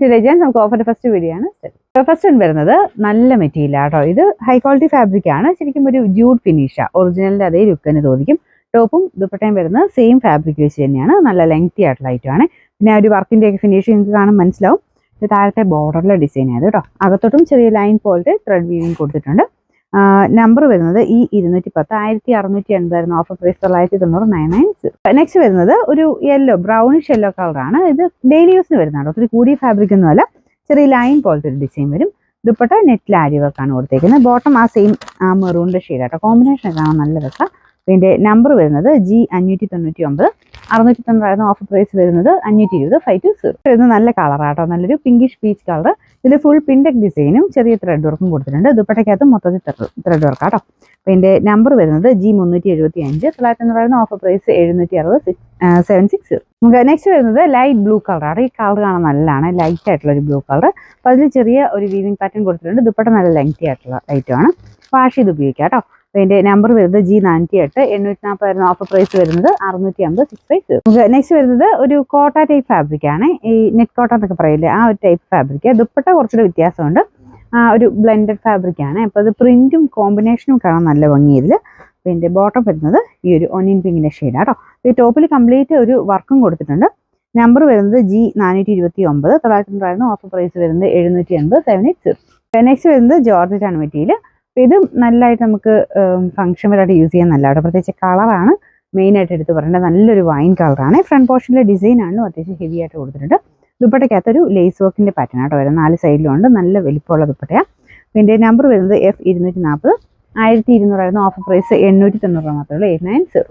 To legends. നമുക്ക് ഓഫറിന്റെ first video ആണ്. ഫസ്റ്റ് വരുന്നത് നല്ല മെറ്റീരിയൽ ആട്ടോ. ഇത് ഹൈ ക്വാളിറ്റി ഫാബ്രിക് ആണ്. ശരിക്കും ഒരു ജൂഡ് ഫിനിഷാണ്. ഒറിജിനലിന്റെ അതേ ലുക്ക് തന്നെ തോന്നിക്കും. ടോപ്പും ദുപ്പട്ടയും വരുന്നത് സെയിം ഫാബ്രിക് വെച്ച് തന്നെയാണ്. നല്ല ലെങ്തി ആയിട്ടുള്ള ഐറ്റമാണ്. പിന്നെ ഒരു വർക്കിന്റെ ഒക്കെ ഫിനിഷ് നിങ്ങൾക്ക് കാണാൻ മനസ്സിലാവും. ഇത് താഴത്തെ ബോർഡറിലെ ഡിസൈൻ ആയത് കേട്ടോ. അകത്തോട്ടും ചെറിയ ലൈൻ പോലത്തെ ത്രെഡ് വീവിങ് കൊടുത്തിട്ടുണ്ട്. നമ്പർ വരുന്നത് ഈ 210 1680 ഓഫർ പ്രൈസ് 990. നെക്സ്റ്റ് വരുന്നത് ഒരു യെല്ലോ ബ്രൗണിഷ് യെല്ലോ കളറാണ്. ഇത് ഡെയിലി യൂസിന് വരുന്നതാണ്. ഒത്തിരി കൂടിയ ഫാബ്രിക് ഒന്നുമല്ല. ചെറിയ ലൈൻ പോലത്തെ ഒരു ഡിസൈൻ വരും. ദുപ്പട്ട നെറ്റിൽ ആരി വർക്കാണ് കൊടുത്തേക്കുന്നത്. ബോട്ടം ആ സെയിം മെറൂണിന്റെ ഷെയ്ഡാട്ടോ. കോമ്പിനേഷൻ കാണാൻ നല്ല രസം. ഇതിന്റെ നമ്പർ വരുന്നത് G599. 690 ഓഫർ പ്രൈസ് വരുന്നത് 520 520. വരുന്നത് നല്ല കളറാട്ടോ. നല്ലൊരു പിങ്കിഷ് പീച്ച് കളർ. ഇതിൽ ഫുൾ പിൻടെക് ഡിസൈനും ചെറിയ ത്രെഡ് വർക്കും കൊടുത്തിട്ടുണ്ട്. ദുപ്പട്ടയ്ക്കകത്ത് മൊത്തത്തിൽ ത്രെഡ് വർക്കാട്ടോ. ഇതിന്റെ നമ്പർ വരുന്നത് G375. 990 offer price 760 760. നമുക്ക് നെക്സ്റ്റ് വരുന്നത് ലൈറ്റ് ബ്ലൂ കളറാണ്. ഈ കളർ കാണാൻ നല്ലതാണ്. ലൈറ്റ് ആയിട്ടുള്ള ഒരു ബ്ലൂ കളർ. അപ്പോൾ അതിൽ ചെറിയ ഒരു വീവിംഗ് പാറ്റേൺ കൊടുത്തിട്ടുണ്ട്. ദുപ്പട്ട നല്ല ലെങ്തി ആയിട്ടുള്ള ഐറ്റമാണ്. വാഷ് ചെയ്ത് ഉപയോഗിക്കാം കേട്ടോ. അതിന്റെ നമ്പർ വരുന്നത് G408. 840 ഓഫർ പ്രൈസ് വരുന്നത് 650 650. നെക്സ്റ്റ് വരുന്നത് ഒരു കോട്ട ടൈപ്പ് ഫാബ്രിക് ആണ്. ഈ നെറ്റ് കോട്ട എന്നൊക്കെ പറയില്ലേ, ആ ഒരു ടൈപ്പ് ഫാബ്രിക്. ദുപ്പട്ട കുറച്ചുകൂടെ വ്യത്യാസമുണ്ട്. ഒരു ബ്ലെൻഡഡ് ഫാബ്രിക് ആണ്. അപ്പോൾ അത് പ്രിന്റും കോമ്പിനേഷനും കാണാൻ നല്ല ഭംഗിയിൽ. പിന്നെ ബോട്ടം വരുന്നത് ഈ ഒരു ഒനിയൻ പിങ്കിന്റെ ഷെയ്ഡാട്ടോ. ഈ ടോപ്പിൽ കംപ്ലീറ്റ് ഒരു വർക്കും കൊടുത്തിട്ടുണ്ട്. നമ്പർ വരുന്നത് G429. 990 ഓഫർ പ്രൈസ് വരുന്നത് 780 780. നെക്സ്റ്റ് വരുന്നത് ജോർജറ്റാണ് മെറ്റീരിയൽ. ഇത് നല്ലതായിട്ട് നമുക്ക് ഫംഗ്ഷൻ വരായിട്ട് യൂസ് ചെയ്യാൻ നല്ലതാണ്. പ്രത്യേകിച്ച് കളറാണ് മെയിനായിട്ട് എടുത്ത് പറയേണ്ടത്. നല്ലൊരു വൈൻ കളറാണ്. ഫ്രണ്ട് പോർഷനിലെ ഡിസൈൻ ആണെങ്കിലും അത്യാവശ്യം ഹെവി ആയിട്ട് കൊടുത്തിട്ടുണ്ട്. ദുപ്പട്ടയ്ക്കകത്തൊരു ലേസ് വർക്കിന്റെ പാറ്റേൺ ആട്ടോ വരുന്നത്. 4 സൈഡിലും ഉണ്ട്. നല്ല വലിപ്പമുള്ള ദുപ്പട്ടയാണ്. പിന്നെ നമ്പർ വരുന്നത് F240. 1200 ഓഫർ പ്രൈസ് 890 മാത്രമേ ഉള്ളൂ 890.